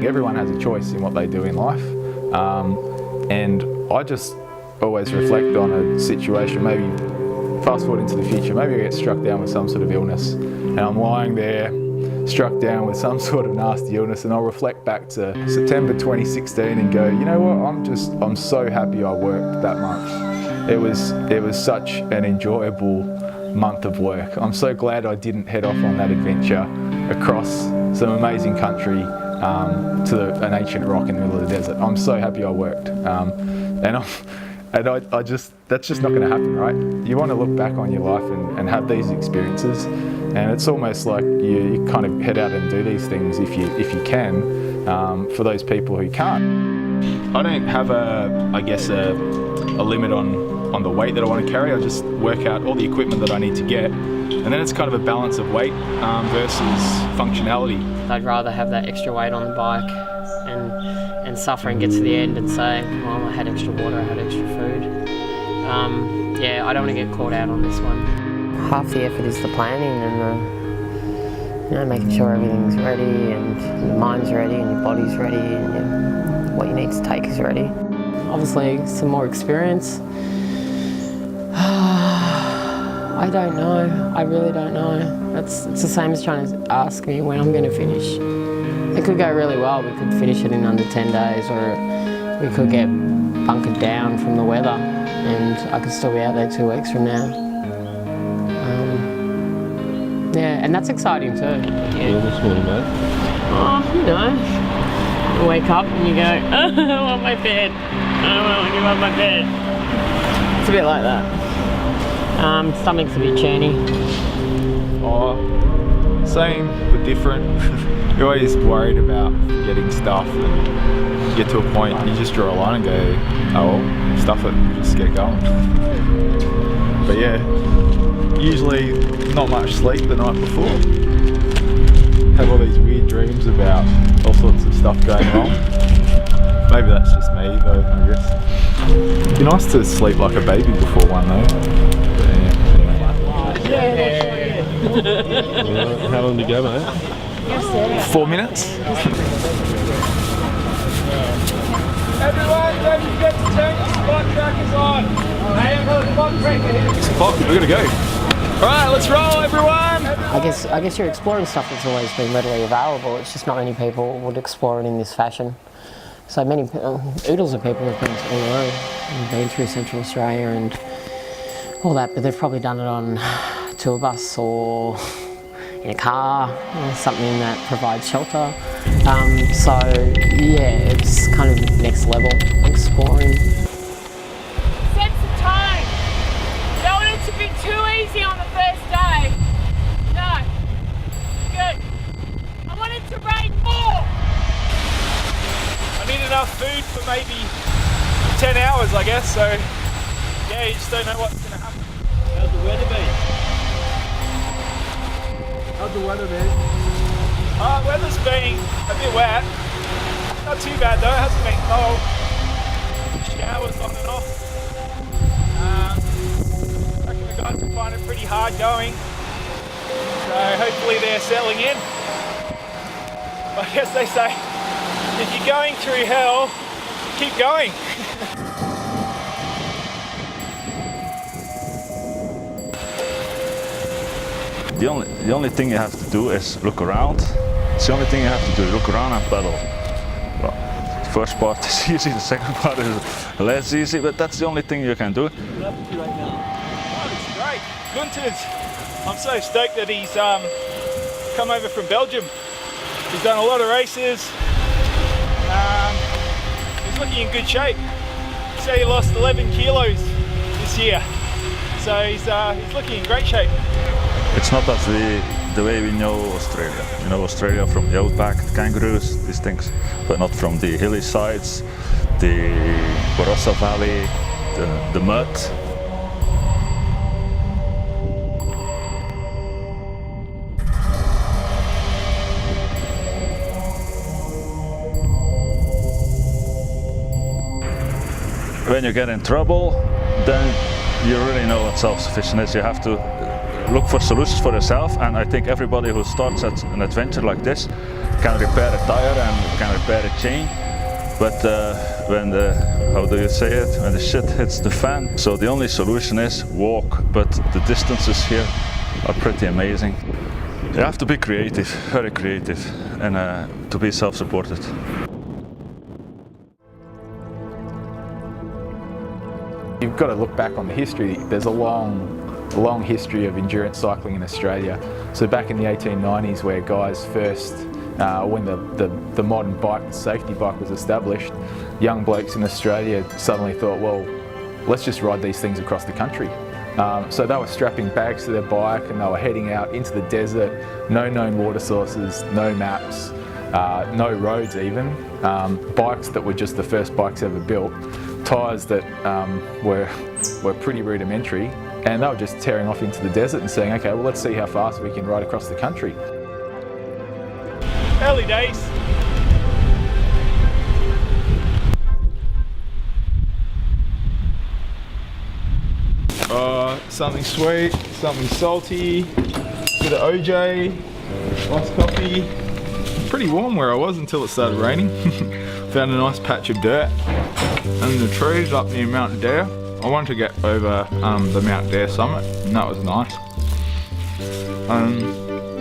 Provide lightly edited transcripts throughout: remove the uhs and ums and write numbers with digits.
Everyone has a choice in what they do in life, and I just always reflect on a situation, maybe fast forward into the future, maybe I get struck down with some sort of illness and I'm lying there struck down with some sort of nasty illness, and I'll reflect back to September 2016 and go, you know what, I'm so happy I worked that much. It was such an enjoyable month of work. I'm so glad I didn't head off on that adventure across some amazing country to an ancient rock in the middle of the desert. I'm so happy I worked. I just, that's just not going to happen, right? You want to look back on your life and have these experiences, and it's almost like you kind of head out and do these things if you can, for those people who can't. I don't have a limit on the weight that I want to carry. I just work out all the equipment that I need to get, and then it's kind of a balance of weight versus functionality. I'd rather have that extra weight on the bike and suffer and get to the end and say, well, I had extra water, I had extra food. Yeah, I don't want to get caught out on this one. Half the effort is the planning and making sure everything's ready and your mind's ready and your body's ready and what you need to take is ready. Obviously, some more experience. I don't know. I really don't know. It's the same as trying to ask me when I'm going to finish. It could go really well. We could finish it in under 10 days, or we could get bunkered down from the weather and I could still be out there 2 weeks from now. Yeah, and that's exciting too. Yeah. What's morning, mate? Oh, you know, you wake up and you go, oh, I want my bed. I want to go on my bed. It's a bit like that. Stomach's a bit churny. Oh, same but different. You're always worried about getting stuff, and you get to a point and you just draw a line and go, oh well, stuff it, just get going. But yeah, usually not much sleep the night before. Have all these weird dreams about all sorts of stuff going wrong. Maybe that's just me though, I guess. It'd be nice to sleep like a baby before one though. How long do you go, mate? 4 minutes. Everyone, don't forget to turn your spot trackers on. I have a spot tracker here. Spot, we're gonna go. Alright, let's roll everyone! I guess you're exploring stuff that's always been readily available. It's just not many people would explore it in this fashion. So many, oodles of people have been to Uluru and been through Central Australia and all that, but they've probably done it on a tour bus or in a car or something that provides shelter. So yeah, it's kind of next level exploring. Set some time. Don't want it to be too easy on the first day. No. Good. I want it to rain more. I need enough food for maybe 10 hours, I guess, so yeah, you just don't know what's going to happen. How's the weather been? How's the weather been? Weather's been a bit wet. Not too bad though, it hasn't been cold. Showers on and off. I reckon the guys will find it pretty hard going. So hopefully they're settling in. I guess they say, if you're going through hell, keep going. The only thing you have to do is look around. It's the only thing you have to do, look around and pedal. Well, the first part is easy, the second part is less easy, but that's the only thing you can do. Oh, it's great. Gunther's, I'm so stoked that he's come over from Belgium. He's done a lot of races. He's looking in good shape. He said he lost 11 kilos this year. So he's looking in great shape. It's not as the way we know Australia. You know Australia from the outback, the kangaroos, these things, but not from the hilly sides, the Barossa Valley, the mud. When you get in trouble, then you really know what self-sufficient is. You have to look for solutions for yourself, and I think everybody who starts at an adventure like this can repair a tire and can repair a chain. But when the, how do you say it, when the shit hits the fan, so the only solution is walk, but the distances here are pretty amazing. You have to be creative, very creative, and to be self-supported. You've got to look back on the history. There's a long history of endurance cycling in Australia. So back in the 1890s, where guys first, when the modern bike, the safety bike was established, young blokes in Australia suddenly thought, well, let's just ride these things across the country. So they were strapping bags to their bike and they were heading out into the desert, no known water sources, no maps, no roads even, bikes that were just the first bikes ever built, tyres that were pretty rudimentary, and they were just tearing off into the desert and saying, okay, well, let's see how fast we can ride across the country. Early days. Something sweet, something salty, bit of OJ, iced coffee. Pretty warm where I was until it started raining. Found a nice patch of dirt and the trees up near Mount Dare. I wanted to get over the Mount Dare summit, and that was nice.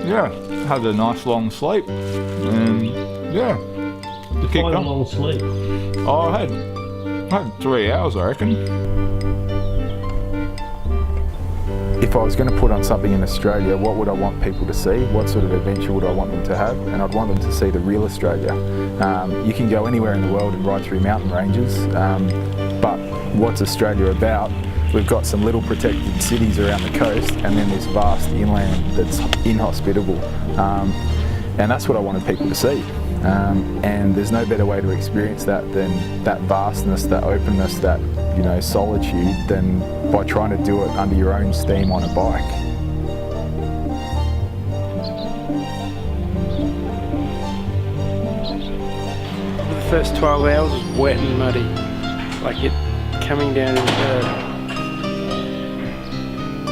Yeah, had a nice long sleep, and yeah, to keep Quite a going. long sleep. Oh, I had 3 hours, I reckon. If I was going to put on something in Australia, what would I want people to see? What sort of adventure would I want them to have? And I'd want them to see the real Australia. You can go anywhere in the world and ride through mountain ranges, but what's Australia about? We've got some little protected cities around the coast and then this vast inland that's inhospitable. And that's what I wanted people to see. And there's no better way to experience that than that vastness, that openness, that solitude, than by trying to do it under your own steam on a bike. The first 12 hours was wet and muddy, like it coming down into,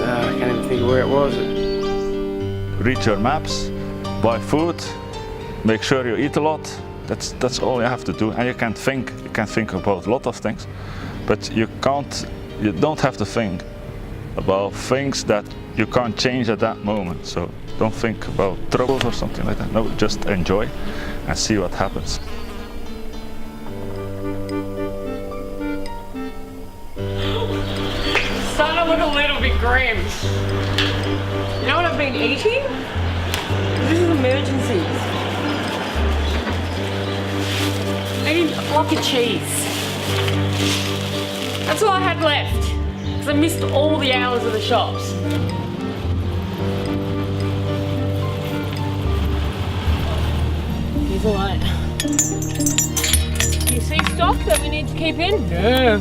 I can't even think of where it was. Read your maps, buy food, make sure you eat a lot. That's all you have to do, and you can think about a lot of things, but you don't have to think about things that you can't change at that moment. So don't think about troubles or something like that. No, just enjoy and see what happens. Starting to look a little bit grim. You know what I've been eating? This is emergencies. Eating a block of cheese. That's all I had left, because I missed all the hours of the shops. Here's a light. Do you see stock that we need to keep in? No.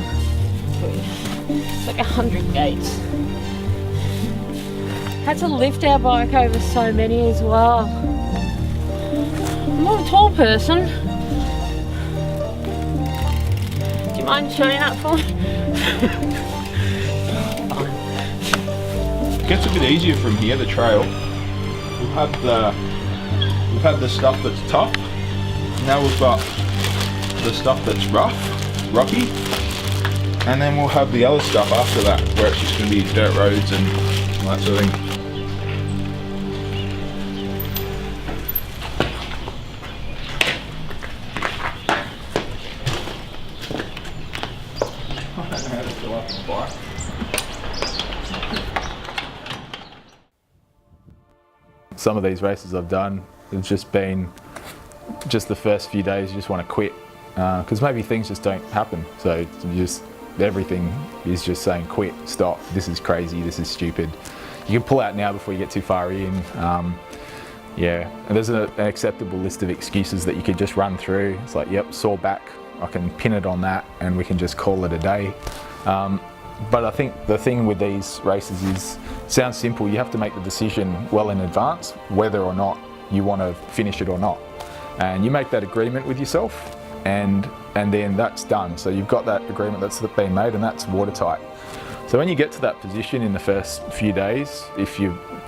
It's like 100 gates. Had to lift our bike over so many as well. I'm not a tall person. Do you mind showing that for me? It gets a bit easier from here, the trail. We've had the stuff that's tough. Now we've got the stuff that's rocky. And then we'll have the other stuff after that, where it's just going to be dirt roads and that sort of thing. Some of these races I've done, it's just been the first few days you just want to quit, because maybe things just don't happen. So everything is just saying quit, stop, this is crazy, this is stupid. You can pull out now before you get too far in. Yeah, and there's an acceptable list of excuses that you could just run through. It's like, yep, sore back, I can pin it on that and we can just call it a day. But I think the thing with these races is, sounds simple, you have to make the decision well in advance whether or not you want to finish it or not. And you make that agreement with yourself, and then that's done. So you've got that agreement that's been made, and that's watertight. So when you get to that position in the first few days, if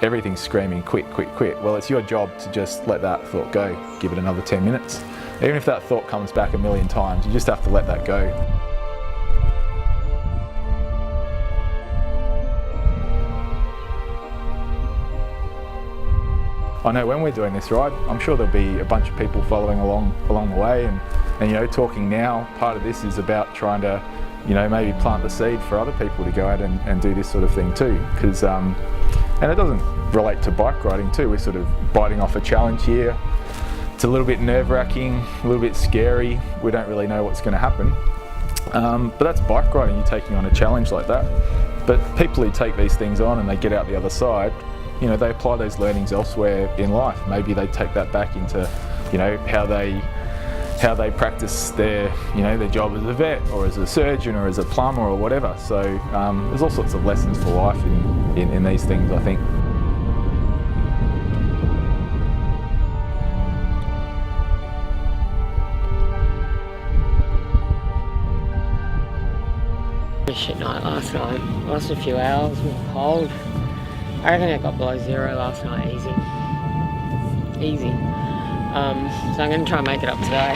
everything's screaming quick, quick, quick, well, it's your job to just let that thought go. Give it another 10 minutes. Even if that thought comes back a million times, you just have to let that go. I know when we're doing this ride, I'm sure there'll be a bunch of people following along the way, and you know, talking now, part of this is about trying to, you know, maybe plant the seed for other people to go out and do this sort of thing too, because and it doesn't relate to bike riding too. We're sort of biting off a challenge here. It's a little bit nerve-wracking, a little bit scary. We don't really know what's going to happen, but that's bike riding. You're taking on a challenge like that. But people who take these things on and they get out the other side, you know, they apply those learnings elsewhere in life. Maybe they take that back into, you know, how they practice their, you know, their job as a vet or as a surgeon or as a plumber or whatever. So there's all sorts of lessons for life in these things, I think. Shit night last night. Lasted a few hours, it was cold. I reckon it got below zero last night, easy. Easy. So I'm going to try and make it up today.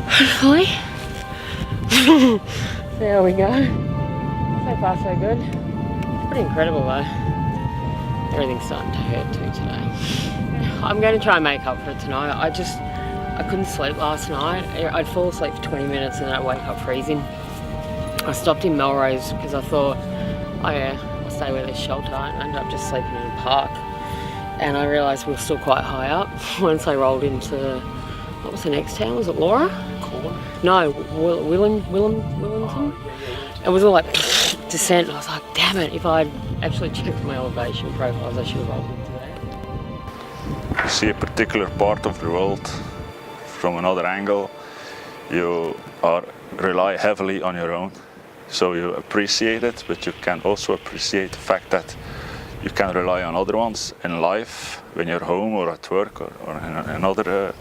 Hopefully. There we go. So far so good. Pretty incredible though. Everything's starting to hurt too today. I'm going to try and make up for it tonight. I couldn't sleep last night. I'd fall asleep for 20 minutes and then I'd wake up freezing. I stopped in Melrose because I thought, oh yeah, I'll stay where there's shelter, and I ended up just sleeping in a park. And I realised we were still quite high up once I rolled into, what was the next town? Was it Laura? No, Wellington. It was all like descent. I was like, damn it, if I'd actually checked my elevation profiles, I should have rolled into that. You see a particular part of the world from another angle, you rely heavily on your own. So you appreciate it, but you can also appreciate the fact that you can rely on other ones in life, when you're home or at work or in another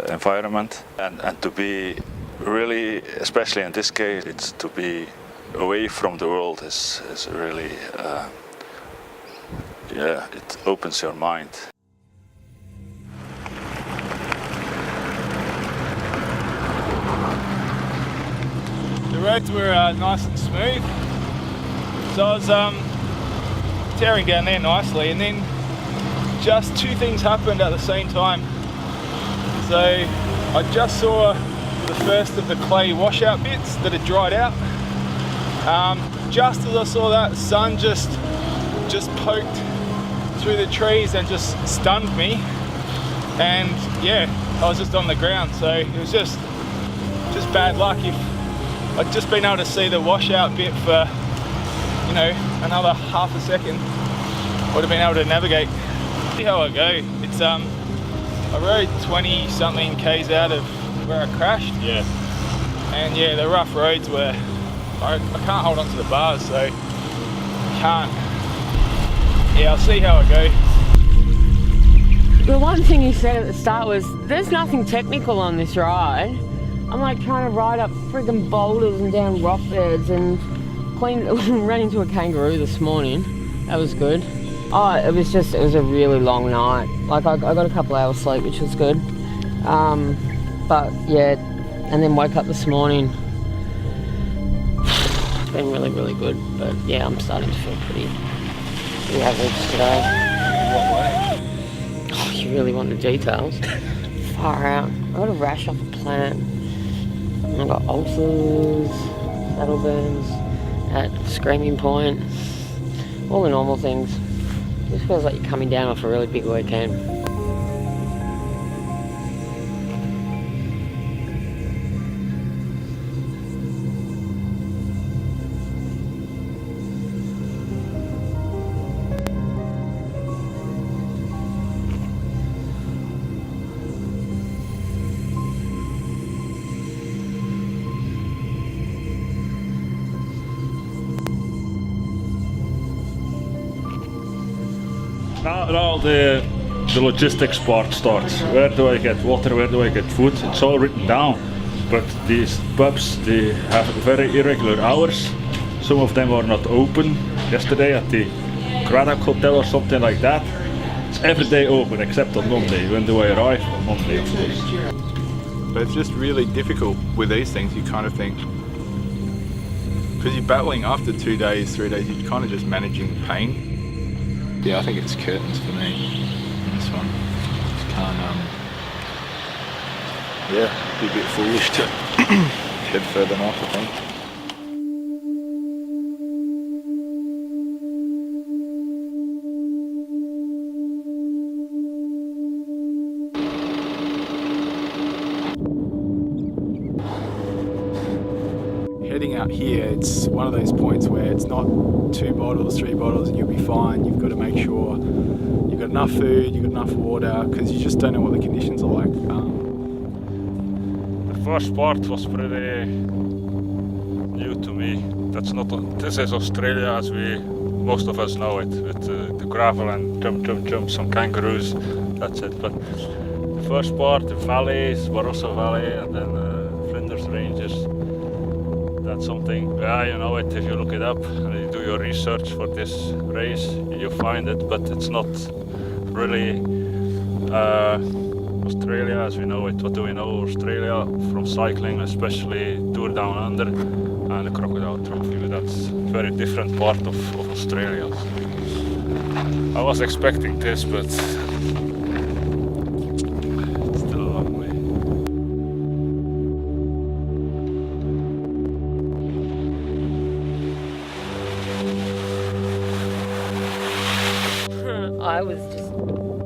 environment. And to be really, especially in this case, it's to be away from the world is really, yeah, it opens your mind. The roads were nice and smooth, so I was tearing down there nicely, and then just two things happened at the same time. So I just saw the first of the clay washout bits that had dried out. Just as I saw that, the sun just poked through the trees and just stunned me, and yeah, I was just on the ground. So it was just bad luck. If I'd just been able to see the washout bit for, you know, another half a second, I would have been able to navigate. See how I go. It's I rode 20 something k's out of where I crashed. Yeah. And yeah, the rough roads were, I can't hold on to the bars, so can't. Yeah, I'll see how I go. The one thing you said at the start was, there's nothing technical on this ride. I'm like trying to ride up friggin' boulders and down rock beds and ran into a kangaroo this morning. That was good. Oh, it was a really long night. Like I got a couple hours sleep, which was good. But yeah, and then woke up this morning. It's been really, really good. But yeah, I'm starting to feel pretty average today. In what way? Oh, you really want the details? Far out. I got a rash off a plant. I got ulcers, saddle burns at screaming point, all the normal things. Just feels like you're coming down off a really big weekend. Now the logistics part starts. Where do I get water? Where do I get food? It's all written down. But these pubs, they have very irregular hours. Some of them were not open yesterday at the Craddock Hotel or something like that. It's every day open except on Monday. When do I arrive? On Monday, of course. But it's just really difficult with these things. You kind of think, because you're battling after 2 days, 3 days, you're kind of just managing pain. Yeah, I think it's curtains for me in this one. Just can't, yeah, be a bit foolish to head further north, I think. Heading out here, it's one of those points where it's not 2 bottles, 3 bottles and you'll be fine. You've got to make sure you've got enough food, you've got enough water, because you just don't know what the conditions are like. The first part was pretty new to me. This is Australia as most of us know it, with the gravel and jump, some kangaroos, that's it. But the first part, the valleys, Barossa Valley and then Flinders Ranges, that's something, yeah, you know it if you look it up and you do your research for this race, you find it, but it's not really Australia as we know it. What do we know Australia from cycling, especially Tour Down Under and the Crocodile Trophy? That's a very different part of Australia. I was expecting this, but still a long way.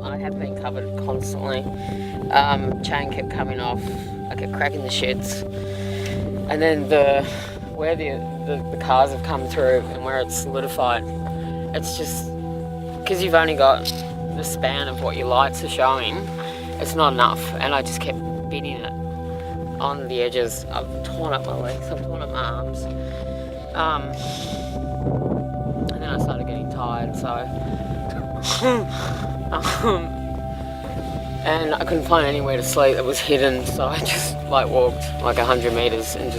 I have been covered constantly. Chain kept coming off. I kept cracking the sheds, and then where the cars have come through and where it's solidified, it's just because you've only got the span of what your lights are showing. It's not enough, and I just kept beating it on the edges. I've torn up my legs. I've torn up my arms. And then I started getting tired, so. And I couldn't find anywhere to sleep that was hidden, so I just walked 100 meters and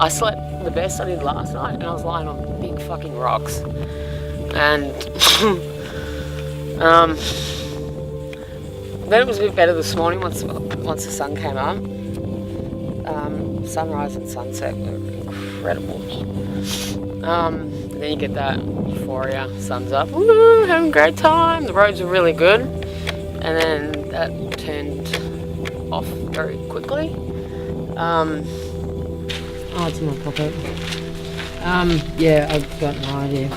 I slept the best I did last night, and I was lying on big fucking rocks. And then it was a bit better this morning once the sun came up. Sunrise and sunset were incredible. Then you get that euphoria, sun's up, woo, having a great time. The roads were really good, and then that turned off very quickly. Oh, it's in my pocket. Yeah, I've got no idea.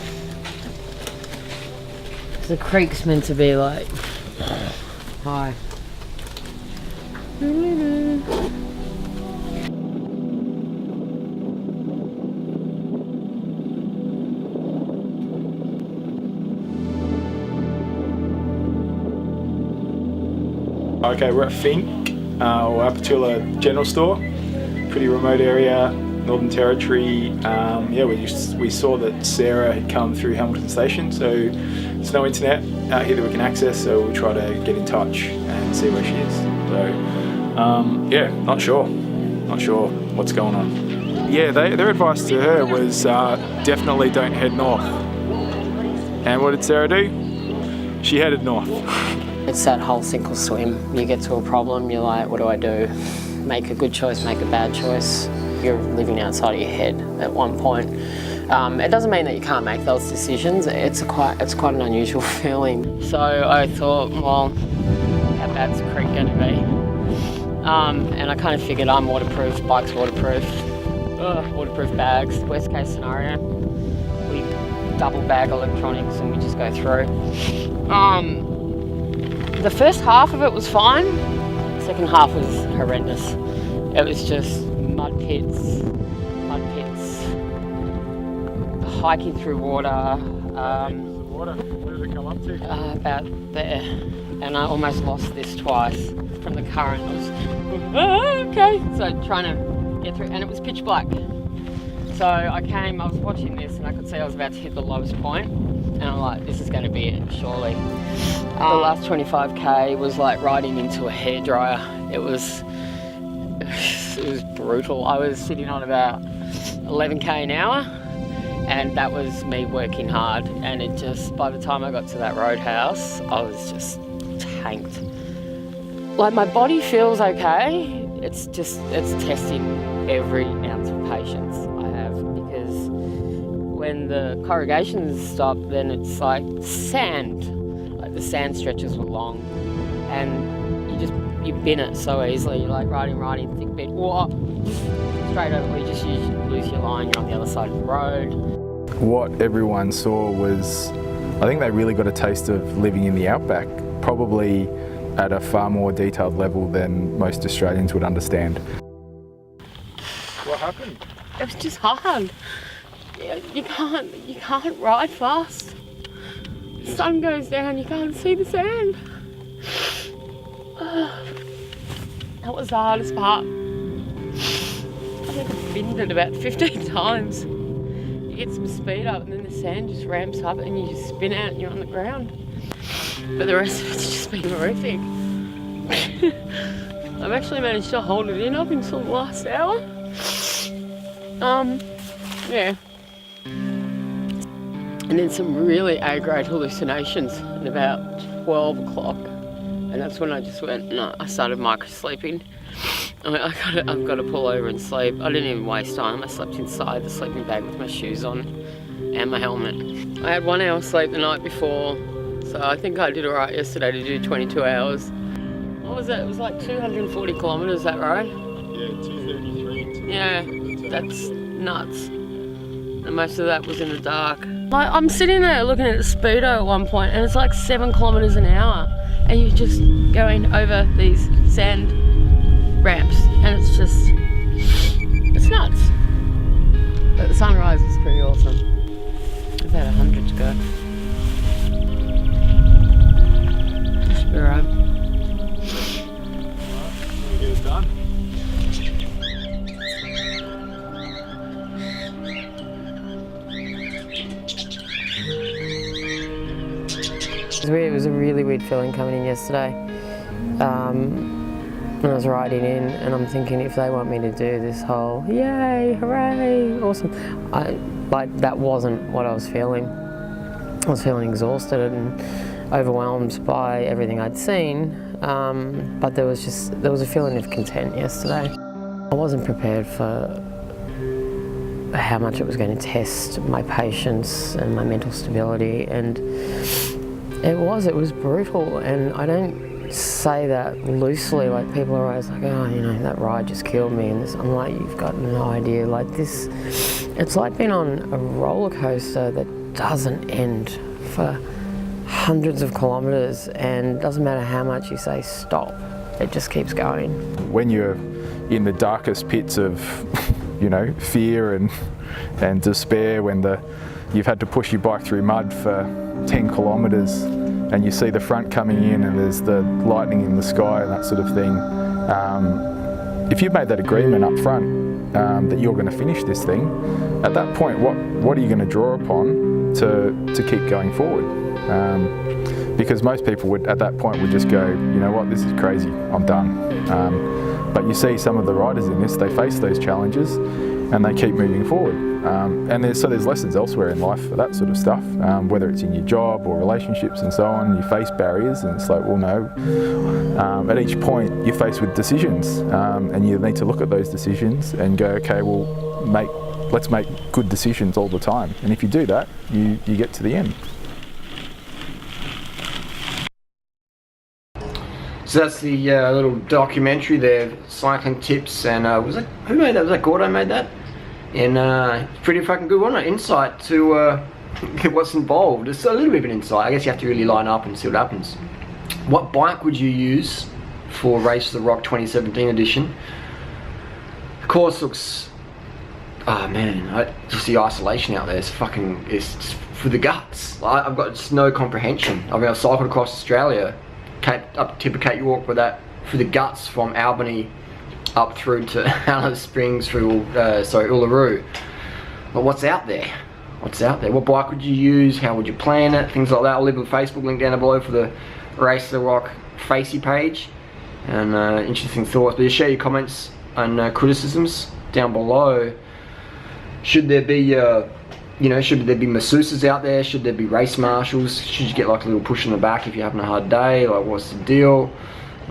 The creek's meant to be high. Okay, we're at Fink, or Apatula General Store, pretty remote area, Northern Territory. Yeah, we saw that Sarah had come through Hamilton Station, so there's no internet out here that we can access, so we'll try to get in touch and see where she is. So, yeah, not sure what's going on. Yeah, their advice to her was definitely don't head north. And what did Sarah do? She headed north. It's that whole sink or swim. You get to a problem, you're like, what do I do? Make a good choice, make a bad choice. You're living outside of your head at one point. It doesn't mean that you can't make those decisions. It's quite an unusual feeling. So I thought, well, how bad's the creek going to be? And I kind of figured I'm waterproof, bike's waterproof, waterproof bags. Worst case scenario, we double bag electronics and we just go through. The first half of it was fine. The second half was horrendous. It was just mud pits, hiking through water. Where did it come up to? About there. And I almost lost this twice from the current. I was, okay. So trying to get through, and it was pitch black. So I was watching this and I could see I was about to hit the lowest point. And I'm like, this is going to be it, surely. The last 25k was like riding into a hairdryer. It was brutal. I was sitting on about 11k an hour, And that was me working hard, and it just, by the time I got to that roadhouse, I was just tanked. Like, my body feels okay, it's testing every ounce of patience I have, because when the corrugations stop, then it's like sand. Like, the sand stretches were long, and you bin it so easily. You're like riding thick bit, whoa, straight over, you just lose your line, you're on the other side of the road. What everyone saw was, I think they really got a taste of living in the outback, probably at a far more detailed level than most Australians would understand. What happened? It was just hard. You can't ride fast. The sun goes down, you can't see the sand. That was the hardest part. I think I've binned it about 15 times. You get some speed up and then the sand just ramps up and you just spin out and you're on the ground. But the rest of it's just been horrific. I've actually managed to hold it in up until the last hour. Yeah. And then some really A-grade hallucinations at about 12 o'clock. And that's when I just went, no, I started micro-sleeping. I mean, I've got to pull over and sleep. I didn't even waste time. I slept inside the sleeping bag with my shoes on and my helmet. I had 1 hour sleep the night before, so I think I did all right yesterday to do 22 hours. What was that? It was like 240 kilometres, is that right? Yeah, 233. Yeah, that's nuts. And most of that was in the dark. Like, I'm sitting there looking at the speedo at one point and it's like 7 kilometres an hour and you're just going over these sand ramps and it's just, it's nuts. But the sunrise is pretty awesome. About 100 to go. Should be alright. We'll get it done. It was a really weird feeling coming in yesterday. When I was riding in and I'm thinking, if they want me to do this whole yay, hooray, awesome, that wasn't what I was feeling. I was feeling exhausted and overwhelmed by everything I'd seen, but there was a feeling of content yesterday. I wasn't prepared for how much it was going to test my patience and my mental stability, and it was brutal. And I don't say that loosely, like people are always like, oh, you know, that ride just killed me, and this, I'm like, you've got no idea. Like this, it's like being on a roller coaster that doesn't end for hundreds of kilometres, and doesn't matter how much you say stop, it just keeps going. When you're in the darkest pits of, you know, fear and despair, when you've had to push your bike through mud for 10 kilometres and you see the front coming in and there's the lightning in the sky and that sort of thing, if you've made that agreement up front that you're going to finish this thing, at that point what are you going to draw upon to keep going forward? Because most people would at that point would just go, you know what, this is crazy, I'm done. But you see some of the riders in this, they face those challenges and they keep moving forward. And there's lessons elsewhere in life for that sort of stuff, whether it's in your job or relationships and so on. You face barriers and it's like, well, no. At each point you're faced with decisions, and you need to look at those decisions and go, okay, well, let's make good decisions all the time. And if you do that, you get to the end. So that's the little documentary there, cycling tips, and who made that? Was that Gordo made that? And pretty fucking good, wasn't it? Insight to what's involved. It's a little bit of an insight. I guess you have to really line up and see what happens. What bike would you use for Race the Rock 2017 edition? The course looks, oh man, just the isolation out there is fucking, it's for the guts. I've got just no comprehension. I mean, I've cycled across Australia, up to Cape York with that, for the guts from Albany up through to Alice Springs, through Uluru. But what's out there? What's out there? What bike would you use? How would you plan it? Things like that. I'll leave a Facebook link down below for the Race the Rock Facey page, and interesting thoughts. But just share your comments and criticisms down below. Should there be You know, should there be masseuses out there? Should there be race marshals? Should you get like a little push in the back if you're having a hard day? Like, what's the deal?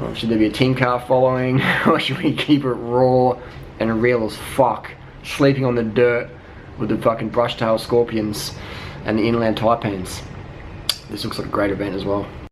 Or should there be a team car following? Or should we keep it raw and real as fuck? Sleeping on the dirt with the fucking brush tail scorpions and the inland taipans. This looks like a great event as well.